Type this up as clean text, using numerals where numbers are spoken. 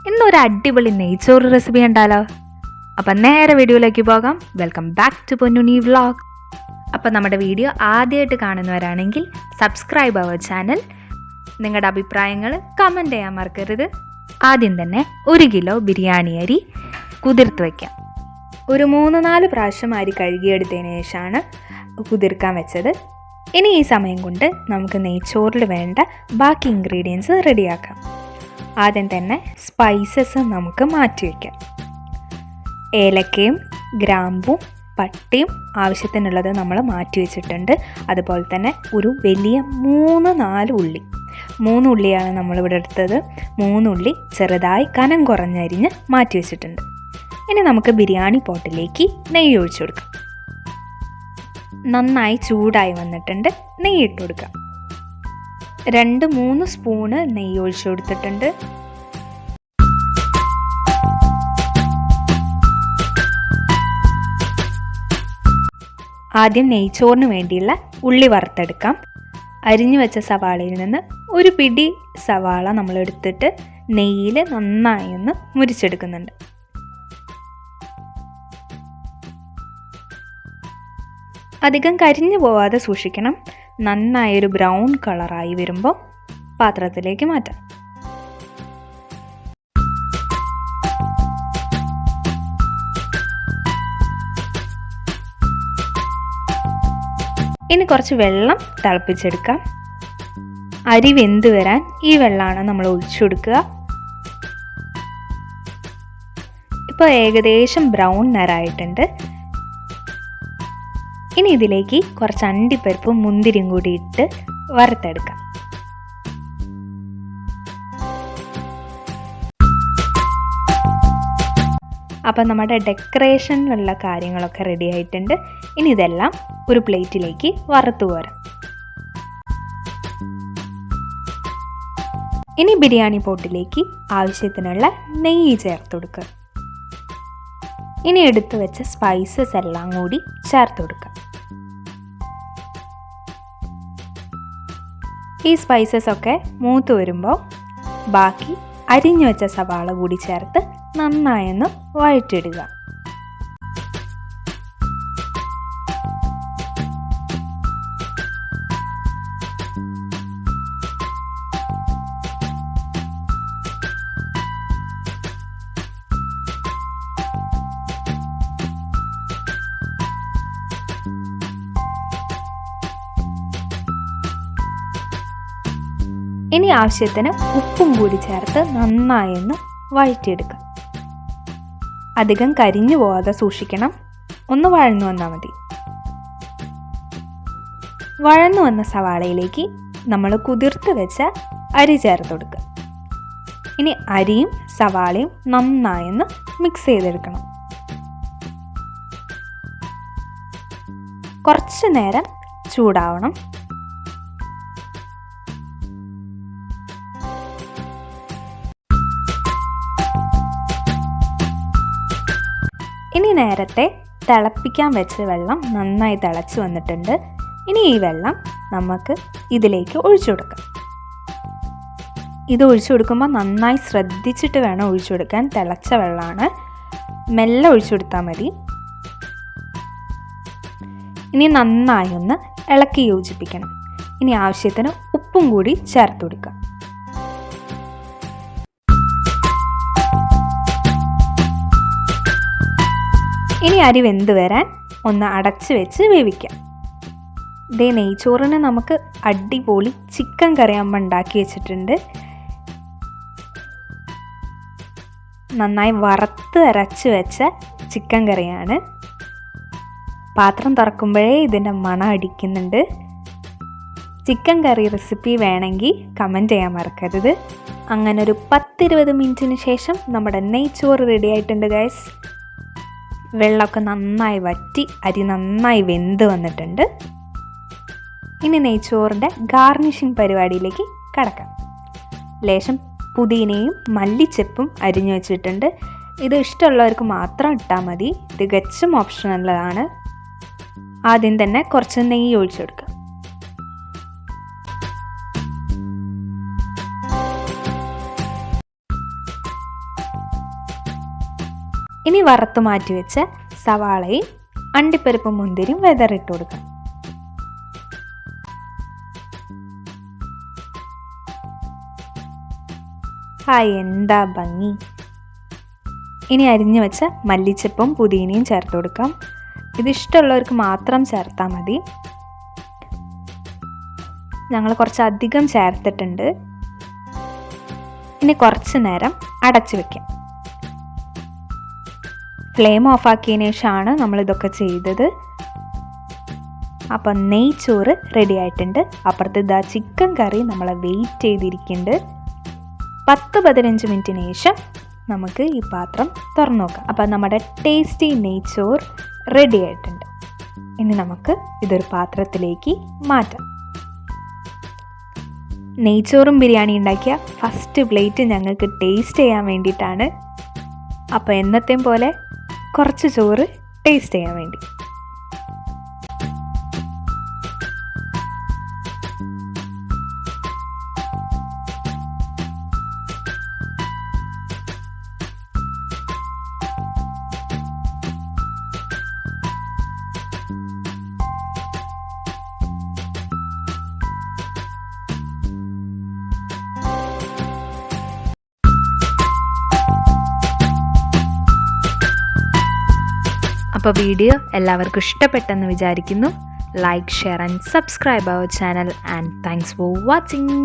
ഇന്നൊരു അടിപൊളി നെയ്ച്ചോറ് റെസിപ്പി ഉണ്ടല്ലോ. അപ്പം നേരെ വീഡിയോയിലേക്ക് പോകാം. Welcome back to Ponnunni vlog. അപ്പം നമ്മുടെ വീഡിയോ ആദ്യമായിട്ട് കാണുന്നവരാണെങ്കിൽ സബ്സ്ക്രൈബ് അവർ ചാനൽ. നിങ്ങളുടെ അഭിപ്രായങ്ങൾ കമൻറ്റ് ചെയ്യാൻ മറക്കരുത്. ആദ്യം തന്നെ 1 കിലോ ബിരിയാണി അരി കുതിർത്ത് വയ്ക്കാം. ഒരു 3-4 പ്രാവശ്യം അരി കഴുകിയെടുത്തതിന് ശേഷമാണ് കുതിർക്കാൻ വെച്ചത്. ഇനി ഈ സമയം കൊണ്ട് നമുക്ക് നെയ്ച്ചോറിൽ വേണ്ട ബാക്കി ഇൻഗ്രീഡിയൻസ് റെഡിയാക്കാം. ആദ്യം തന്നെ സ്പൈസസ് നമുക്ക് മാറ്റി വയ്ക്കാം. ഏലക്കയും ഗ്രാമ്പും പട്ടയും ആവശ്യത്തിനുള്ളത് നമ്മൾ മാറ്റി വെച്ചിട്ടുണ്ട്. അതുപോലെ തന്നെ ഒരു വലിയ 3-4 ഉള്ളി, 3 ഉള്ളിയാണ് നമ്മളിവിടെ എടുത്തത്. 3 ഉള്ളി ചെറുതായി കനം കുറഞ്ഞരിഞ്ഞ് മാറ്റി വെച്ചിട്ടുണ്ട്. ഇനി നമുക്ക് ബിരിയാണി പോട്ടിലേക്ക് നെയ്യ് ഒഴിച്ചു കൊടുക്കാം. നന്നായി ചൂടായി വന്നിട്ടുണ്ട്. നെയ്യ് ഇട്ട് കൊടുക്കാം. 2-3 സ്പൂണ് നെയ്യ് ഒഴിച്ചു കൊടുത്തിട്ടുണ്ട്. ആദ്യം നെയ്ച്ചോറിന് വേണ്ടിയുള്ള ഉള്ളി വറുത്തെടുക്കാം. അരിഞ്ഞു വെച്ച സവാളയിൽ നിന്ന് ഒരു പിടി സവാള നമ്മൾ എടുത്തിട്ട് നെയ്യിൽ നന്നായി ഒന്ന് മുരിച്ചെടുക്കുന്നുണ്ട്. അധികം കരിഞ്ഞു പോവാതെ സൂക്ഷിക്കണം. നന്നായൊരു ബ്രൗൺ കളറായി വരുമ്പോൾ പാത്രത്തിലേക്ക് മാറ്റാം. ഇനി കുറച്ച് വെള്ളം തിളപ്പിച്ചെടുക്കാം. അരി വെന്ത് വരാൻ ഈ വെള്ളമാണ് നമ്മൾ ഒഴിച്ചു കൊടുക്കുക. ഇപ്പോൾ ഏകദേശം ബ്രൗൺ നിറമായിട്ടുണ്ട്. ഇനി ഇതിലേക്ക് കുറച്ച് അണ്ടിപ്പരിപ്പും മുന്തിരിയും കൂടി ഇട്ട് വറുത്തെടുക്കാം. അപ്പം നമ്മുടെ ഡെക്കറേഷനിലുള്ള കാര്യങ്ങളൊക്കെ റെഡി ആയിട്ടുണ്ട്. ഇനി ഇതെല്ലാം ഒരു പ്ലേറ്റിലേക്ക് വറുത്തു പോരാം. ഇനി ബിരിയാണി പോട്ടിലേക്ക് ആവശ്യത്തിനുള്ള നെയ്യ് ചേർത്ത് കൊടുക്കുക. ഇനി എടുത്തു വെച്ച സ്പൈസസ് എല്ലാം കൂടി ചേർത്ത് കൊടുക്കുക. ഈ സ്പൈസസ് ഒക്കെ മൂത്ത് വരുമ്പോൾ ബാക്കി അരിഞ്ഞു വെച്ച സവാള കൂടി ചേർത്ത് നന്നായൊന്ന് വഴറ്റിയിടുക. ഇനി ആവശ്യത്തിന് ഉപ്പും കൂടി ചേർത്ത് നന്നായൊന്ന് വഴറ്റിയെടുക്കുക. അധികം കരിഞ്ഞു പോവാതെ സൂക്ഷിക്കണം. ഒന്ന് വഴന്നു വന്നാൽ മതി. വഴന്നു വന്ന സവാളയിലേക്ക് നമ്മൾ കുതിർത്ത് വെച്ച അരി ചേർത്ത് കൊടുക്കുക. ഇനി അരിയും സവാളയും നന്നായൊന്ന് മിക്സ് ചെയ്തെടുക്കണം. കുറച്ച് നേരം ചൂടാവണം. ഇനി നേരത്തെ തിളപ്പിക്കാൻ വെച്ച വെള്ളം നന്നായി തിളച്ച് വന്നിട്ടുണ്ട്. ഇനി ഈ വെള്ളം നമുക്ക് ഇതിലേക്ക് ഒഴിച്ചു കൊടുക്കാം. ഇത് ഒഴിച്ചു കൊടുക്കുമ്പോൾ നന്നായി ശ്രദ്ധിച്ചിട്ട് വേണം ഒഴിച്ചു കൊടുക്കാൻ. തിളച്ച വെള്ളമാണ്, മെല്ലെ ഒഴിച്ചു കൊടുത്താൽ മതി. ഇനി നന്നായി ഒന്ന് ഇളക്കി യോജിപ്പിക്കണം. ഇനി ആവശ്യത്തിന് ഉപ്പും കൂടി ചേർത്ത് കൊടുക്കാം. ഇനി അരി വെന്ത് വരാൻ ഒന്ന് അടച്ച് വെച്ച് വേവിക്കാം. ഇതേ നെയ്ച്ചോറിന് നമുക്ക് അടിപൊളി ചിക്കൻ കറി അമ്മ ഉണ്ടാക്കി വെച്ചിട്ടുണ്ട്. നന്നായി വറുത്ത് അരച്ച് വെച്ച ചിക്കൻ കറിയാണ്. പാത്രം തുറക്കുമ്പോഴേ ഇതിൻ്റെ മണം അടിക്കുന്നുണ്ട്. ചിക്കൻ കറി റെസിപ്പി വേണമെങ്കിൽ കമൻറ്റ് ചെയ്യാൻ മറക്കരുത്. അങ്ങനെ ഒരു 10-20 മിനിറ്റിന് ശേഷം നമ്മുടെ നെയ്ച്ചോറ് റെഡി ആയിട്ടുണ്ട് ഗൈസ്. വെള്ളമൊക്കെ നന്നായി വറ്റി അരി നന്നായി വെന്ത് വന്നിട്ടുണ്ട്. ഇനി നെയ്ച്ചോറിൻ്റെ ഗാർണിഷിംഗ് പരിപാടിയിലേക്ക് കടക്കാം. ലേശം പുതിനയും മല്ലിച്ചെപ്പും അരിഞ്ഞു വെച്ചിട്ടുണ്ട്. ഇത് ഇഷ്ടമുള്ളവർക്ക് മാത്രം ഇട്ടാൽ മതി. തികച്ചും ഓപ്ഷണലാണ്. ആദ്യം തന്നെ കുറച്ച് നെയ്യ് ഒഴിച്ചു കൊടുക്കുക. ഇനി വറുത്ത് മാറ്റി വെച്ച സവാളയും അണ്ടിപ്പരിപ്പും മുന്തിരിയും വെതറിട്ട് കൊടുക്കണം. എന്താ ഭംഗി! ഇനി അരിഞ്ഞു വെച്ച മല്ലിച്ചപ്പും പുതിനയും ചേർത്ത് കൊടുക്കാം. ഇത് ഇഷ്ടമുള്ളവർക്ക് മാത്രം ചേർത്താൽ മതി. ഞങ്ങൾ കുറച്ചധികം ചേർത്തിട്ടുണ്ട്. ഇനി കുറച്ച് നേരം അടച്ചു വെക്കാം. ഫ്ലെയിം ഓഫാക്കിയതിന് ശേഷമാണ് നമ്മളിതൊക്കെ ചെയ്തത്. അപ്പം നെയ്ച്ചോറ് റെഡി ആയിട്ടുണ്ട്. അപ്പുറത്ത് ഇതാ ചിക്കൻ കറി നമ്മളെ വെയിറ്റ് ചെയ്തിരിക്കുന്നുണ്ട്. 10-15 മിനിറ്റിന് ശേഷം നമുക്ക് ഈ പാത്രം തുറന്നു നോക്കാം. അപ്പം നമ്മുടെ ടേസ്റ്റി നെയ്ച്ചോറ് റെഡി ആയിട്ടുണ്ട്. ഇനി നമുക്ക് ഇതൊരു പാത്രത്തിലേക്ക് മാറ്റാം. നെയ്ച്ചോറും ബിരിയാണി ഉണ്ടാക്കിയ ഫസ്റ്റ് പ്ലേറ്റ് ഞങ്ങൾക്ക് ടേസ്റ്റ് ചെയ്യാൻ വേണ്ടിയിട്ടാണ്. അപ്പോൾ എന്നത്തെയും പോലെ കുറച്ച് ചോറ് ടേസ്റ്റ് ചെയ്യാൻ വേണ്ടി. അപ്പോൾ വീഡിയോ എല്ലാവർക്കും ഇഷ്ടപ്പെട്ടെന്ന് വിചാരിക്കുന്നു. Like, share and subscribe our channel and thanks for watching.